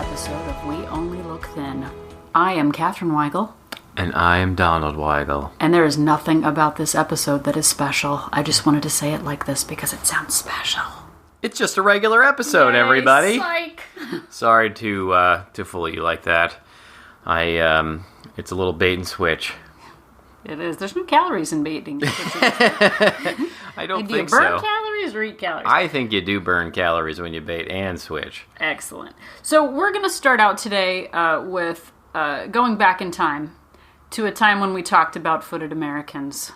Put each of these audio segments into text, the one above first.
episode of We Only Look Thin. I am Katherine Weigel. And I am Donald Weigel. And there is nothing about this episode that is special. I just wanted to say it like this because it sounds special. It's just a regular episode, Yay, everybody. Psych. Sorry to fool you like that. It's a little bait and switch. It is. There's no calories in baiting. I don't think so. Do you burn calories or eat calories? I think you do burn calories when you bait and switch. Excellent. So we're going to start out today with going back in time to a time when we talked about footed Americans.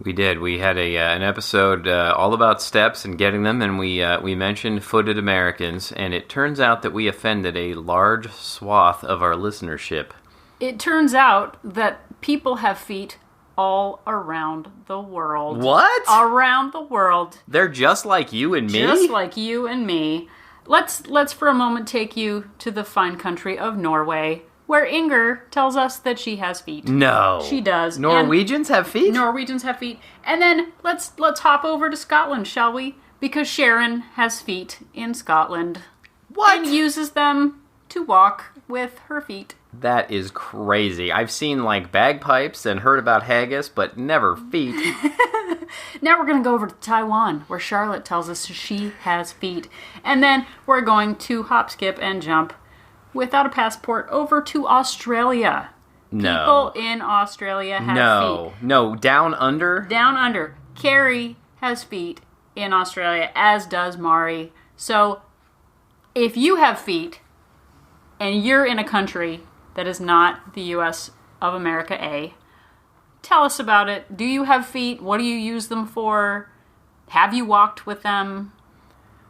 We did. We had an episode all about steps and getting them, and we mentioned footed Americans, and it turns out that we offended a large swath of our listenership. It turns out that people have feet all around the world. What? Around the world. They're just like you and me? Just like you and me. Let's for a moment take you to the fine country of Norway, where Inger tells us that she has feet. No. She does. Norwegians have feet? Norwegians have feet. And then let's hop over to Scotland, shall we? Because Sharon has feet in Scotland. What? And uses them to walk with her feet. That is crazy. I've seen, bagpipes and heard about haggis, but never feet. Now we're going to go over to Taiwan, where Charlotte tells us she has feet. And then we're going to hop, skip, and jump without a passport over to Australia. No. People in Australia have feet. No, down under? Down under. Carrie has feet in Australia, as does Mari. So, if you have feet, and you're in a country that is not the U.S. of America A, tell us about it. Do you have feet? What do you use them for? Have you walked with them?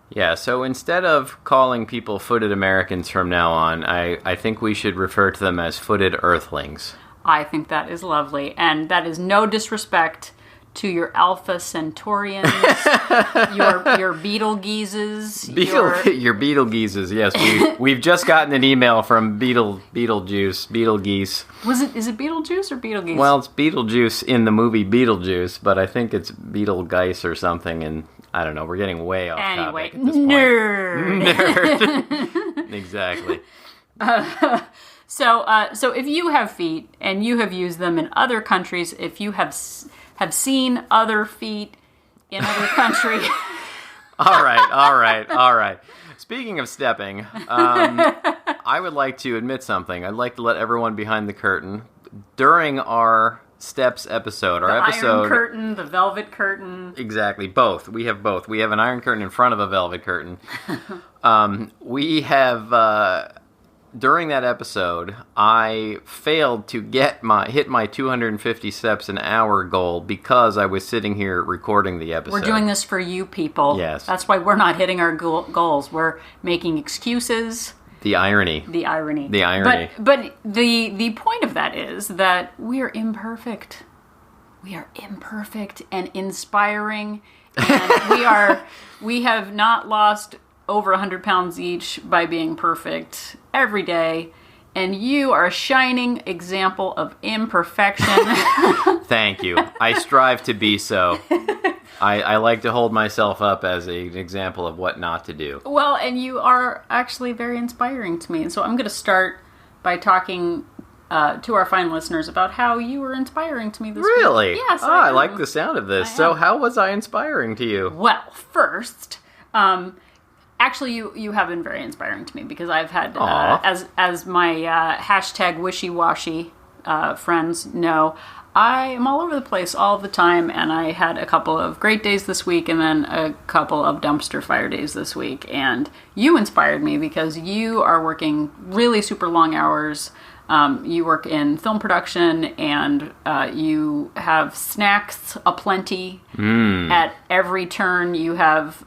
Yeah, so instead of calling people footed Americans from now on, I think we should refer to them as footed earthlings. I think that is lovely, and that is no disrespect to your Alpha Centaurians, your Betelgeuzes. Your Betelgeuzes, yes. We've just gotten an email from Beetlejuice. Is it Beetlejuice or Betelgeuse? Well, it's Beetlejuice in the movie Beetlejuice, but I think it's Betelgeuse or something, and I don't know, we're getting way off topic at this point. Nerd! Exactly. So if you have feet, and you have used them in other countries, if you have seen other feet in other countries... All right. Speaking of stepping, I would like to admit something. I'd like to let everyone behind the curtain. During our Steps episode, the iron curtain, the velvet curtain. Exactly, both. We have both. We have an iron curtain in front of a velvet curtain. We have... During that episode, I failed to hit my 250 steps an hour goal because I was sitting here recording the episode. We're doing this for you people. Yes. That's why we're not hitting our goals. We're making excuses. The irony. But the point of that is that we are imperfect. We are imperfect and inspiring, and we have not lost over 100 pounds each by being perfect every day, and you are a shining example of imperfection. Thank you. I strive to be so. I like to hold myself up as an example of what not to do. Well, and you are actually very inspiring to me, and so I'm going to start by talking to our fine listeners about how you were inspiring to me this week. Really? Yes. I like the sound of this. So how was I inspiring to you? Well, first... Actually, you have been very inspiring to me because I've had, as my hashtag wishy-washy friends know, I am all over the place all the time, and I had a couple of great days this week and then a couple of dumpster fire days this week, and you inspired me because you are working really super long hours. You work in film production, and you have snacks aplenty. At every turn. You have...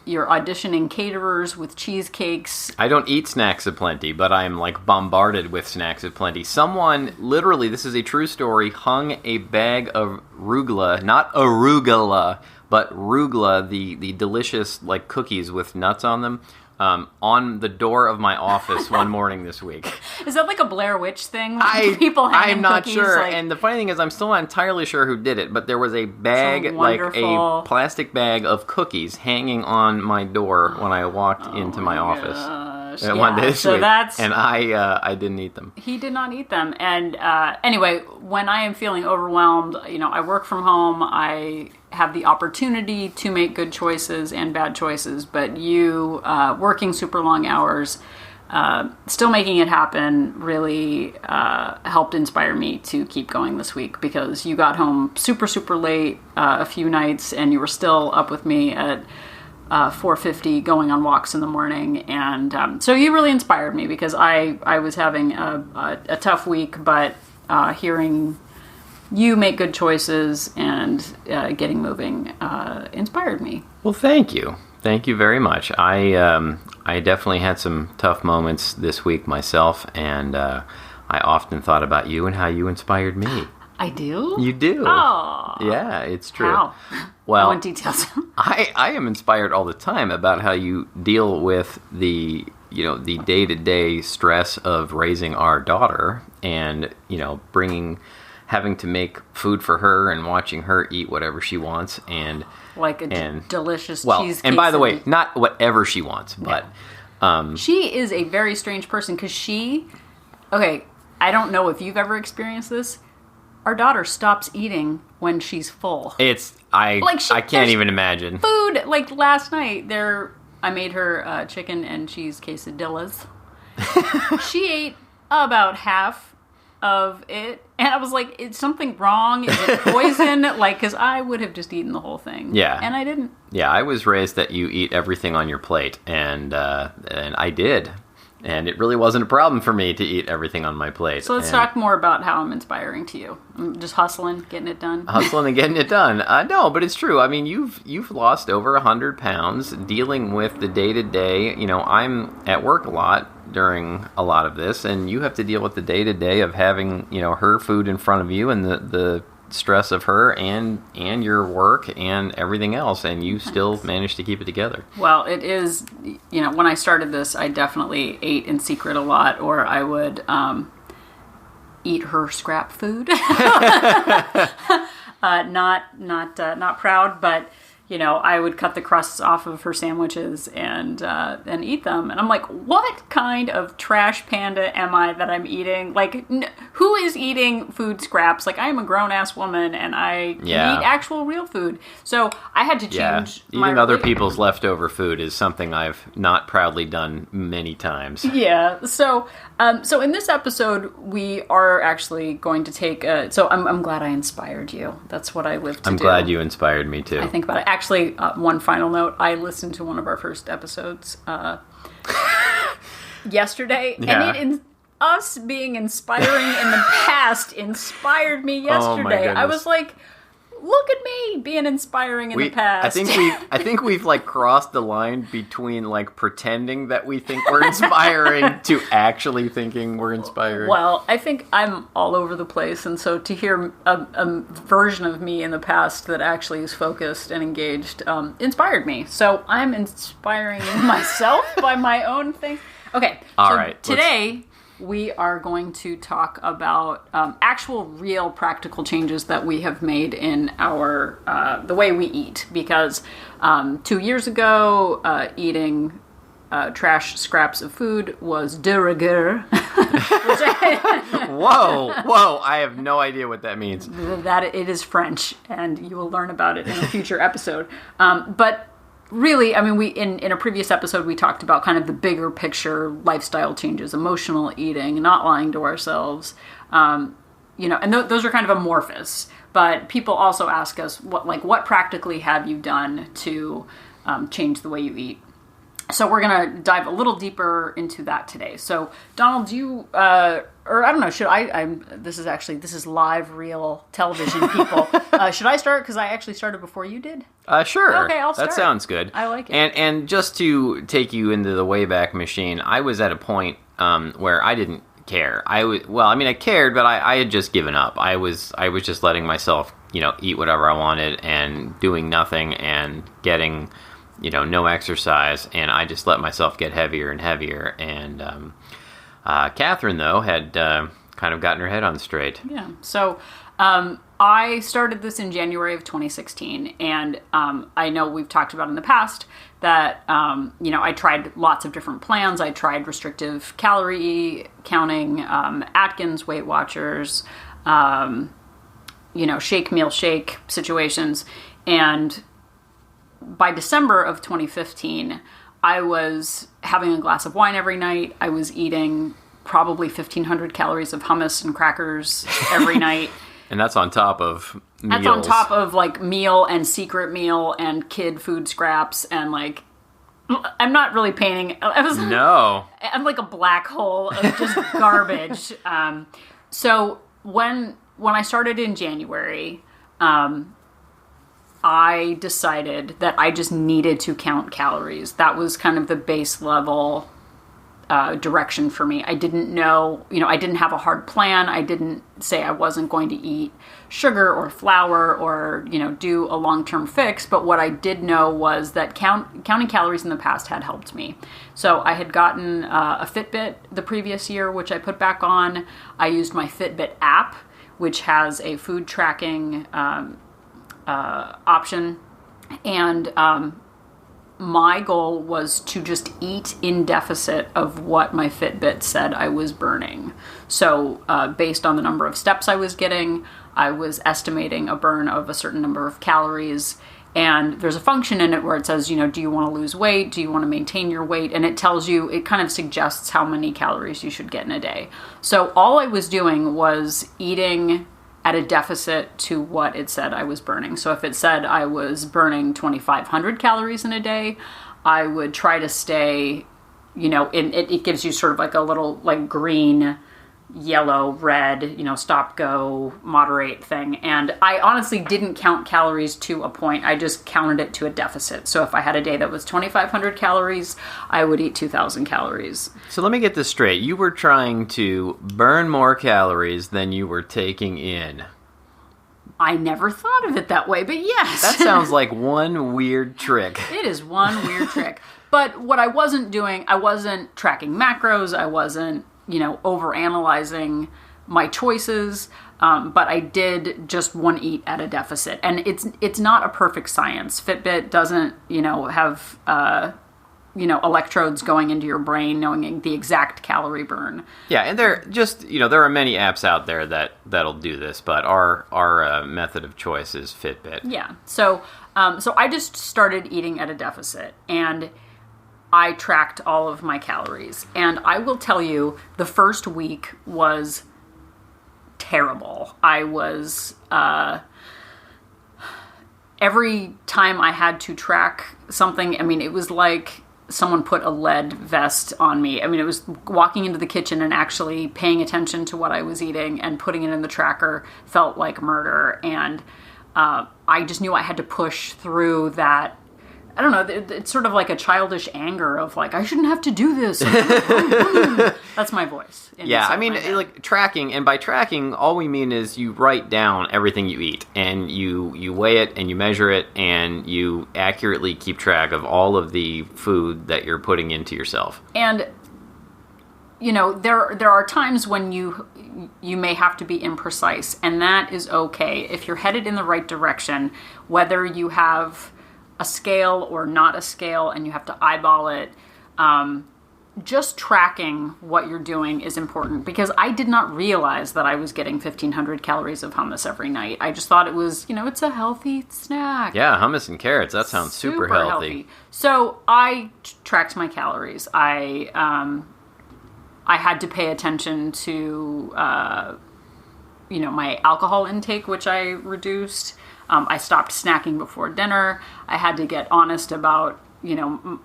you're auditioning caterers with cheesecakes. I don't eat snacks aplenty, but I'm bombarded with snacks aplenty. Someone, literally, this is a true story, hung a bag of rugula, not arugula, but rugula, the delicious cookies with nuts on them, on the door of my office one morning this week. Is that like a Blair Witch thing? People hanging I'm not cookies, sure. And the funny thing is, I'm still not entirely sure who did it, but there was a bag, like a plastic bag of cookies hanging on my door when I walked into my office. gosh. One day this so week. That's... And I didn't eat them. He did not eat them. And anyway, when I am feeling overwhelmed, I work from home. I have the opportunity to make good choices and bad choices. But you, working super long hours, still making it happen really helped inspire me to keep going this week, because you got home super, super late a few nights, and you were still up with me at 4:50 going on walks in the morning. And so you really inspired me, because I was having a tough week, but hearing you make good choices and getting moving inspired me. Well, thank you. Thank you very much. I definitely had some tough moments this week myself, and I often thought about you and how you inspired me. I do? You do. Oh. Yeah, it's true. How? Well, I want details. I am inspired all the time about how you deal with the day-to-day stress of raising our daughter, and having to make food for her and watching her eat whatever she wants, and like a delicious cheesecake. And by the way, not whatever she wants, but she is a very strange person, because I don't know if you've ever experienced this. Our daughter stops eating when she's full. I can't even imagine. Food, like last night, I made her chicken and cheese quesadillas. She ate about half of it, and I was like, is something wrong? Is it poison? Because I would have just eaten the whole thing. Yeah. And I didn't. Yeah, I was raised that you eat everything on your plate, and I did. And it really wasn't a problem for me to eat everything on my plate. So let's talk more about how I'm inspiring to you. I'm just hustling, getting it done. Hustling and getting it done. No, but it's true. I mean, you've lost over 100 pounds dealing with the day-to-day. I'm at work a lot during a lot of this, and you have to deal with the day-to-day of having, her food in front of you, and the stress of her and your work and everything else, and you still manage to keep it together. Well, it is, when I started this, I definitely ate in secret a lot, or I would eat her scrap food. Not proud, but I would cut the crusts off of her sandwiches and eat them. And I'm like, what kind of trash panda am I that I'm eating? Who is eating food scraps? I am a grown-ass woman, and I eat actual real food. So I had to change eating other people's leftover food is something I've not proudly done many times. Yeah. So in this episode, we are actually going to take I'm glad I inspired you. That's what I live to do. I'm glad you inspired me, too. I think about it. Actually, one final note. I listened to one of our first episodes yesterday, and us being inspiring in the past inspired me yesterday. I was like, look at me being inspiring in the past. I think we've crossed the line between pretending that we think we're inspiring to actually thinking we're inspiring. Well, I think I'm all over the place, and so to hear a version of me in the past that actually is focused and engaged inspired me. So I'm inspiring myself by my own thing. Okay. All right. Today we are going to talk about actual real practical changes that we have made in our the way we eat, because 2 years ago eating trash scraps of food was de rigueur. Whoa, I have no idea what that means. That it is French, and you will learn about it in a future episode. But really, I mean, we in a previous episode, we talked about kind of the bigger picture lifestyle changes, emotional eating, not lying to ourselves, and those are kind of amorphous. But people also ask us, what practically have you done to change the way you eat? So we're going to dive a little deeper into that today. So Donald, do you, or I don't know, should this is live, real television, people. Should I start? Because I actually started before you did. Sure. Okay, I'll start. That sounds good. I like it. And just to take you into the Wayback Machine, I was at a point where I didn't care. I cared, but I had just given up. I was just letting myself, eat whatever I wanted and doing nothing and getting, no exercise, and I just let myself get heavier and heavier. And Catherine, though, had kind of gotten her head on straight. Yeah. So I started this in January of 2016, and I know we've talked about in the past that, I tried lots of different plans. I tried restrictive calorie counting, Atkins, Weight Watchers, shake, meal, shake situations. And by December of 2015, I was having a glass of wine every night. I was eating probably 1,500 calories of hummus and crackers every night. And that's on top of meals. That's on top of, like, meal and secret meal and kid food scraps and, like, I'm not really painting. No. I'm like a black hole of just garbage. So when I started in January, I decided that I just needed to count calories. That was kind of the base level direction for me. I didn't know, I didn't have a hard plan. I didn't say I wasn't going to eat sugar or flour or, do a long-term fix. But what I did know was that counting calories in the past had helped me. So I had gotten a Fitbit the previous year, which I put back on. I used my Fitbit app, which has a food tracking option. And my goal was to just eat in deficit of what my Fitbit said I was burning. So based on the number of steps I was getting, I was estimating a burn of a certain number of calories. And there's a function in it where it says, do you want to lose weight? Do you want to maintain your weight? And it tells you, it kind of suggests how many calories you should get in a day. So all I was doing was eating at a deficit to what it said I was burning. So if it said I was burning 2,500 calories in a day, I would try to stay, it gives you sort of like a little like green, yellow, red, stop, go, moderate thing. And I honestly didn't count calories to a point. I just counted it to a deficit. So if I had a day that was 2,500 calories, I would eat 2,000 calories. So let me get this straight. You were trying to burn more calories than you were taking in. I never thought of it that way, but yes. That sounds like one weird trick. It is one weird trick. But what I wasn't doing, I wasn't tracking macros. I wasn't overanalyzing my choices, but I did just want to eat at a deficit. And it's not a perfect science. Fitbit doesn't, have, electrodes going into your brain knowing the exact calorie burn. Yeah, and there are many apps out there that'll do this, but our method of choice is Fitbit. Yeah, so I just started eating at a deficit, and I tracked all of my calories. And I will tell you, the first week was terrible. I was, every time I had to track something, it was like someone put a lead vest on me. It was walking into the kitchen and actually paying attention to what I was eating and putting it in the tracker felt like murder. And I just knew I had to push through that. I don't know, it's sort of like a childish anger of like, I shouldn't have to do this. That's my voice. Yeah, like tracking, and by tracking, all we mean is you write down everything you eat, and you weigh it, and you measure it, and you accurately keep track of all of the food that you're putting into yourself. And, there are times when you may have to be imprecise, and that is okay. If you're headed in the right direction, whether you have a scale or not a scale and you have to eyeball it, just tracking what you're doing is important, because I did not realize that I was getting 1,500 calories of hummus every night. I just thought it was, it's a healthy snack. Yeah, hummus and carrots, that sounds super healthy. So I tracked my calories. I had to pay attention to, my alcohol intake, which I reduced. I stopped snacking before dinner. I had to get honest about,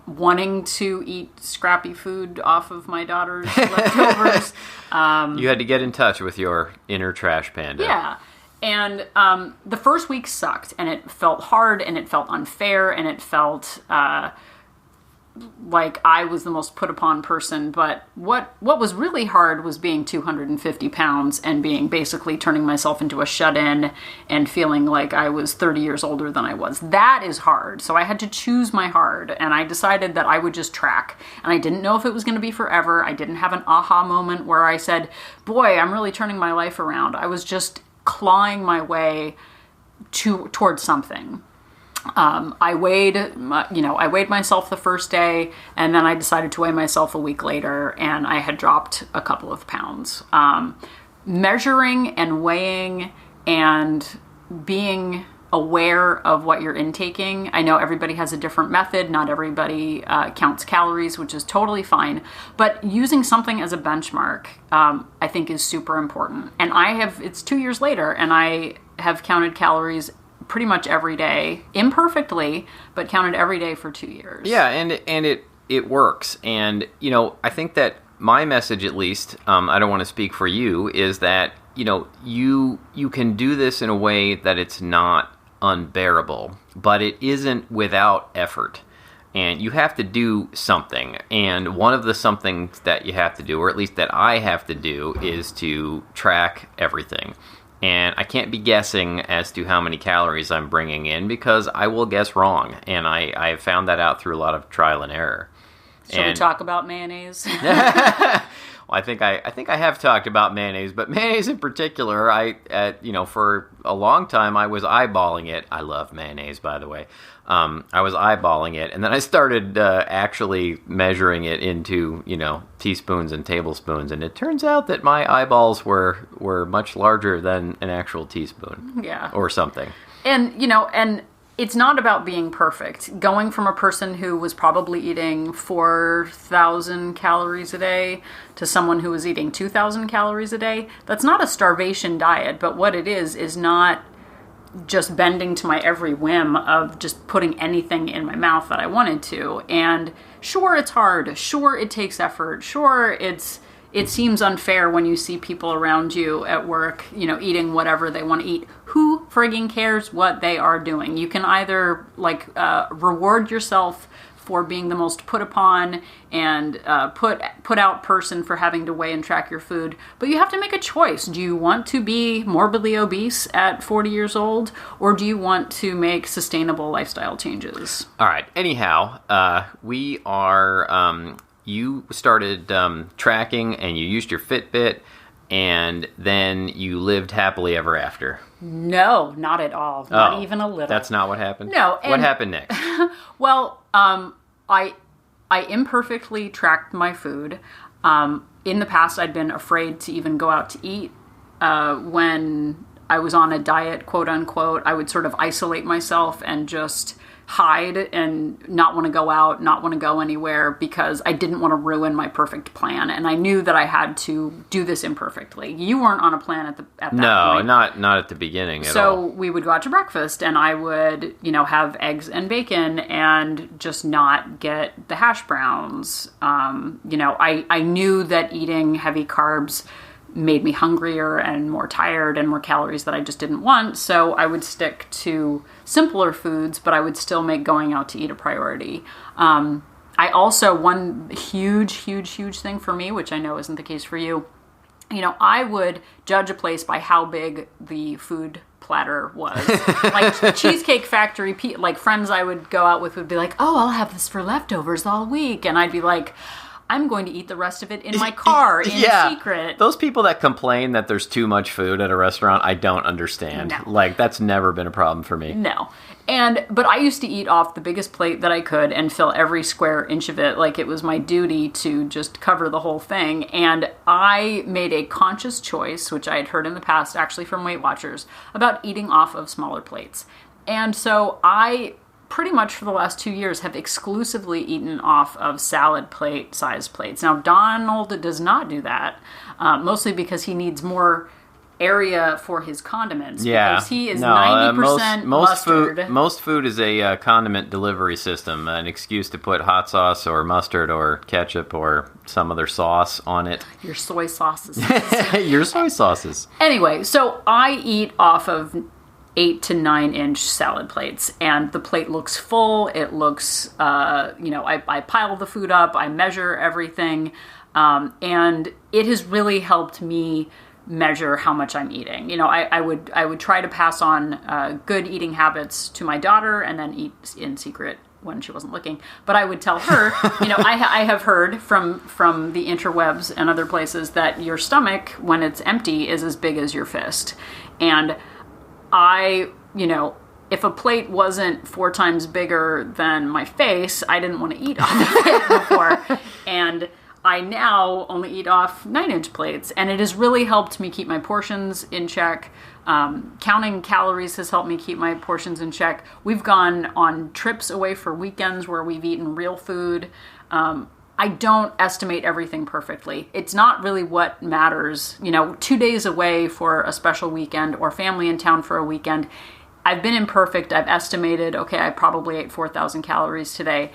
wanting to eat scrappy food off of my daughter's leftovers. You had to get in touch with your inner trash panda. Yeah. And the first week sucked, and it felt hard, and it felt unfair, and it felt like I was the most put upon person. But what was really hard was being 250 pounds and basically turning myself into a shut-in and feeling like I was 30 years older than I was. That is hard. So I had to choose my hard, and I decided that I would just track. And I didn't know if it was going to be forever. I didn't have an aha moment where I said, boy, I'm really turning my life around. I was just clawing my way towards something. I weighed myself the first day, and then I decided to weigh myself a week later, and I had dropped a couple of pounds. Measuring and weighing and being aware of what you're intaking. I know everybody has a different method. Not everybody counts calories, which is totally fine. But using something as a benchmark, I think is super important. And it's 2 years later, and I have counted calories pretty much every day, imperfectly, but counted every day for 2 years. Yeah, and it works. And, I think that my message, at least, I don't want to speak for you, is that, you can do this in a way that it's not unbearable, but it isn't without effort. And you have to do something. And one of the somethings that you have to do, or at least that I have to do, is to track everything. And I can't be guessing as to how many calories I'm bringing in, because I will guess wrong. And I have found that out through a lot of trial and error. Shall we talk about mayonnaise? Well, I think I have talked about mayonnaise, but mayonnaise in particular, for a long time I was eyeballing it. I love mayonnaise, by the way. I was eyeballing it, and then I started actually measuring it into, teaspoons and tablespoons, and it turns out that my eyeballs were much larger than an actual teaspoon. Yeah. Or something. And, and it's not about being perfect. Going from a person who was probably eating 4,000 calories a day to someone who was eating 2,000 calories a day, that's not a starvation diet, but what it is not just bending to my every whim of just putting anything in my mouth that I wanted to. And sure, it's hard. Sure, it takes effort. Sure, it seems unfair when you see people around you at work, eating whatever they want to eat. Who frigging cares what they are doing? You can either reward yourself for being the most put upon and put out person for having to weigh and track your food, but you have to make a choice. Do you want to be morbidly obese at 40 years old, or do you want to make sustainable lifestyle changes? All right. Anyhow, we are. You started tracking, and you used your Fitbit, and then you lived happily ever after. No, not at all. Not even a little. That's not what happened? No. What happened next? Well, I imperfectly tracked my food. In the past, I'd been afraid to even go out to eat. When I was on a diet, quote unquote, I would sort of isolate myself and just hide and not want to go out, not want to go anywhere, because I didn't want to ruin my perfect plan. And I knew that I had to do this imperfectly. You weren't on a plan at that point. No, not at the beginning at all. So we would go out to breakfast, and I would, have eggs and bacon and just not get the hash browns. I knew that eating heavy carbs made me hungrier and more tired and more calories that I just didn't want. So I would stick to simpler foods, but I would still make going out to eat a priority. I also, one huge thing for me, which I know isn't the case for you, I would judge a place by how big the food platter was. Like Cheesecake Factory, like friends I would go out with would be like, oh, I'll have this for leftovers all week. And I'd be like, I'm going to eat the rest of it in my car in secret. Those people that complain that there's too much food at a restaurant, I don't understand. No. Like, that's never been a problem for me. No. But I used to eat off the biggest plate that I could and fill every square inch of it like it was my duty to just cover the whole thing. And I made a conscious choice, which I had heard in the past, actually from Weight Watchers, about eating off of smaller plates. And so I pretty much for the last 2 years have exclusively eaten off of salad plate size plates. Now, Donald does not do that, mostly because he needs more area for his condiments. Yeah. Because he is 90% mustard. Most food is a condiment delivery system, an excuse to put hot sauce or mustard or ketchup or some other sauce on it. Your soy sauces. Your soy sauces. Anyway, so I eat off of 8 to 9 inch salad plates, and the plate looks full. It looks, I pile the food up, I measure everything, and it has really helped me measure how much I'm eating. You know, I would try to pass on good eating habits to my daughter and then eat in secret when she wasn't looking. But I would tell her, you know, I have heard from the interwebs and other places that your stomach, when it's empty, is as big as your fist. And you know, if a plate wasn't 4 times bigger than my face, I didn't want to eat off of it before. And I now only eat off 9-inch plates, and it has really helped me keep my portions in check. Counting calories has helped me keep my portions in check. We've gone on trips away for weekends where we've eaten real food. I don't estimate everything perfectly. It's not really what matters. You know, 2 days away for a special weekend or family in town for a weekend, I've been imperfect. I've estimated, okay, I probably ate 4,000 calories today.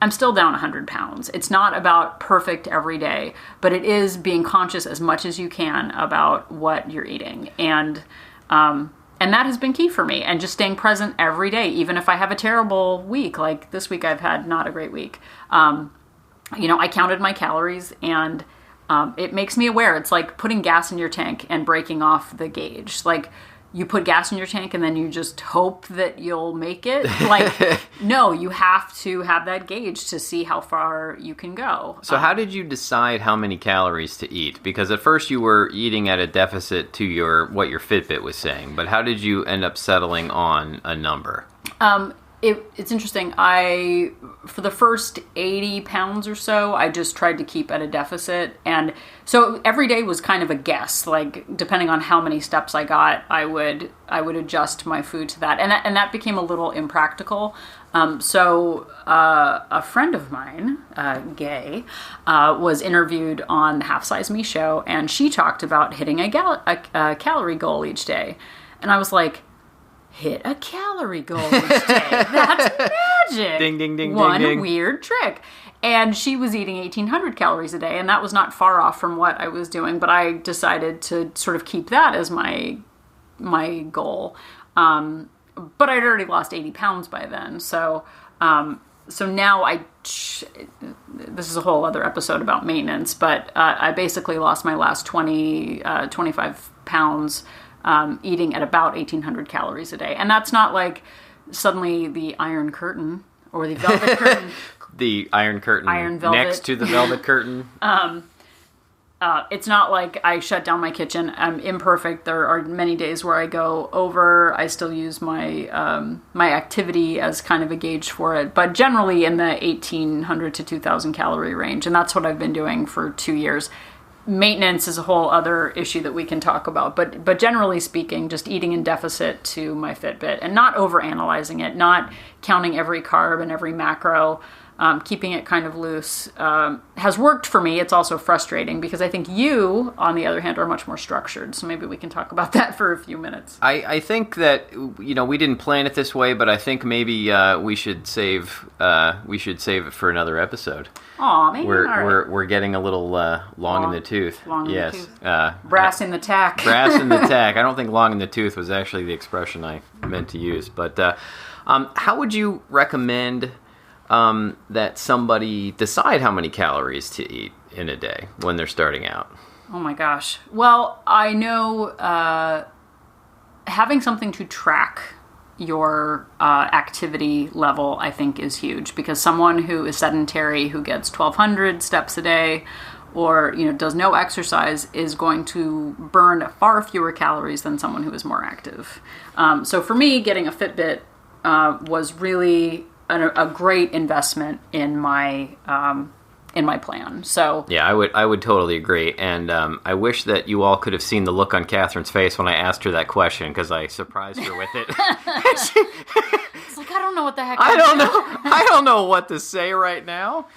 I'm still down 100 pounds. It's not about perfect every day, but it is being conscious as much as you can about what you're eating. And that has been key for me. And just staying present every day, even if I have a terrible week, like this week I've had not a great week. You know, I counted my calories, and it makes me aware. It's like putting gas in your tank and breaking off the gauge. Like, you put gas in your tank and then you just hope that you'll make it. Like, no, you have to have that gauge to see how far you can go. So how did you decide how many calories to eat? Because at first you were eating at a deficit to what your Fitbit was saying, but how did you end up settling on a number? It's interesting. For the first 80 pounds or so, I just tried to keep at a deficit. And so every day was kind of a guess. Like, depending on how many steps I got, I would adjust my food to that. And that became a little impractical. So a friend of mine, Gay, was interviewed on the Half Size Me show, and she talked about hitting a calorie goal each day. And I was like, hit a calorie goal each day. That's magic. Ding, ding, ding, One ding, ding. weird trick. And she was eating 1,800 calories a day, and that was not far off from what I was doing, but I decided to sort of keep that as my goal. But I'd already lost 80 pounds by then. So now this is a whole other episode about maintenance, but I basically lost my last 25 pounds eating at about 1,800 calories a day. And that's not like suddenly the Iron Curtain or the Velvet Curtain. The Iron Curtain Iron Velvet. Next to the Velvet Curtain. It's not like I shut down my kitchen. I'm imperfect. There are many days where I go over. I still use my my activity as kind of a gauge for it. But generally in the 1,800 to 2,000 calorie range. And that's what I've been doing for 2 years. Maintenance is a whole other issue that we can talk about, but generally speaking, just eating in deficit to my Fitbit and not overanalyzing it, not counting every carb and every macro, keeping it kind of loose, has worked for me. It's also frustrating because I think you, on the other hand, are much more structured. So maybe we can talk about that for a few minutes. I think that, you know, we didn't plan it this way, but I think maybe we should save it for another episode. Aw, maybe. We're getting a little long in the tooth. Long yes. in the tooth. Brass in the tack. Brass in the tack. I don't think long in the tooth was actually the expression I meant to use. But how would you recommend that somebody decide how many calories to eat in a day when they're starting out? Oh my gosh. Well, I know having something to track your activity level, I think, is huge, because someone who is sedentary, who gets 1,200 steps a day, or does no exercise, is going to burn far fewer calories than someone who is more active. So for me, getting a Fitbit was really a great investment in my plan. So yeah, I would totally agree, and I wish that you all could have seen the look on Catherine's face when I asked her that question, because I surprised her with it. It's like, I don't know what the heck. I don't know what to say right now.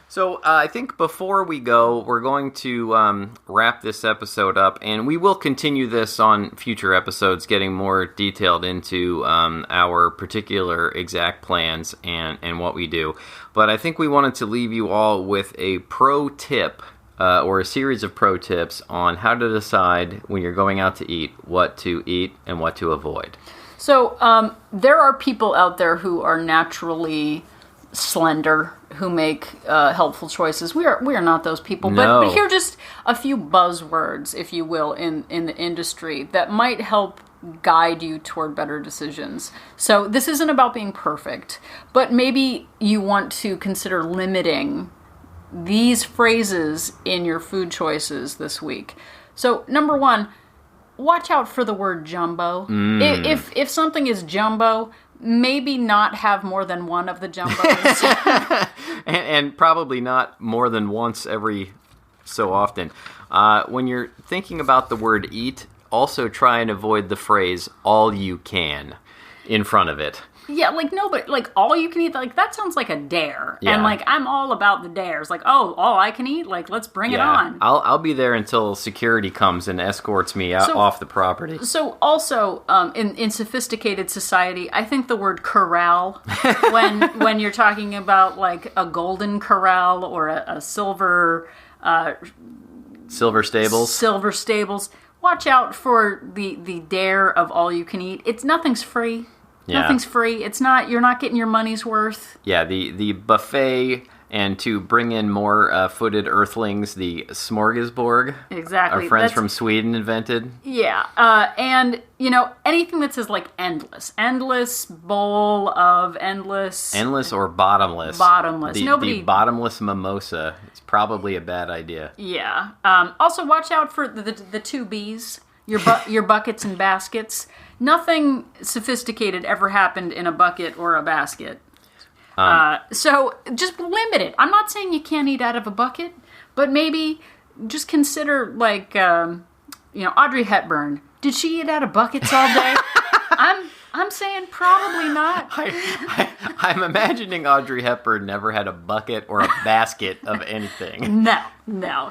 So I think before we go, we're going to wrap this episode up, and we will continue this on future episodes, getting more detailed into our particular exact plans and what we do. But I think we wanted to leave you all with a pro tip or a series of pro tips on how to decide when you're going out to eat what to eat and what to avoid. So there are people out there who are naturally slender. make helpful choices. We are not those people. No. But here are just a few buzzwords, if you will, in the industry that might help guide you toward better decisions. So this isn't about being perfect, but maybe you want to consider limiting these phrases in your food choices this week. So number one, watch out for the word jumbo. If something is jumbo, maybe not have more than one of the jumbos. and probably not more than once every so often. When you're thinking about the word eat, also try and avoid the phrase all you can in front of it. Yeah, nobody, all you can eat, that sounds like a dare. Yeah. And, I'm all about the dares. All I can eat? Let's bring it on. I'll be there until security comes and escorts me out off the property. So, also, in sophisticated society, I think the word corral, when you're talking about, a golden corral or a silver... Silver stables? Silver stables. Watch out for the dare of all you can eat. Nothing's free. Yeah. Nothing's free. You're not getting your money's worth. Yeah, the buffet, and to bring in more footed earthlings, the smorgasbord. Exactly. Our friends from Sweden invented. Yeah, and, anything that says, endless. Endless bowl of endless... Endless or bottomless. Bottomless. The bottomless mimosa. It's probably a bad idea. Yeah. Also, watch out for the two Bs. Your buckets and baskets. Nothing sophisticated ever happened in a bucket or a basket. So just limit it. I'm not saying you can't eat out of a bucket, but maybe just consider Audrey Hepburn. Did she eat out of buckets all day? I'm saying probably not. I'm imagining Audrey Hepburn never had a bucket or a basket of anything. No.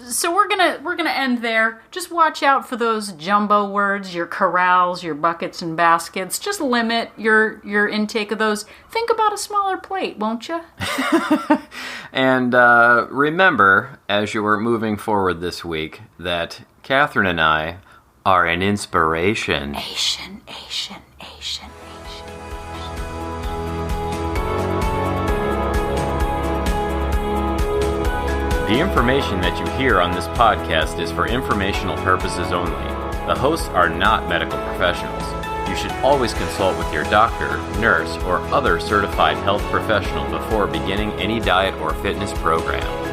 So we're gonna end there. Just watch out for those jumbo words, your corrals, your buckets and baskets. Just limit your intake of those. Think about a smaller plate, won't you? And remember, as you're moving forward this week, that Catherine and I are an inspiration. Asian. The information that you hear on this podcast is for informational purposes only. The hosts are not medical professionals. You should always consult with your doctor, nurse, or other certified health professional before beginning any diet or fitness program.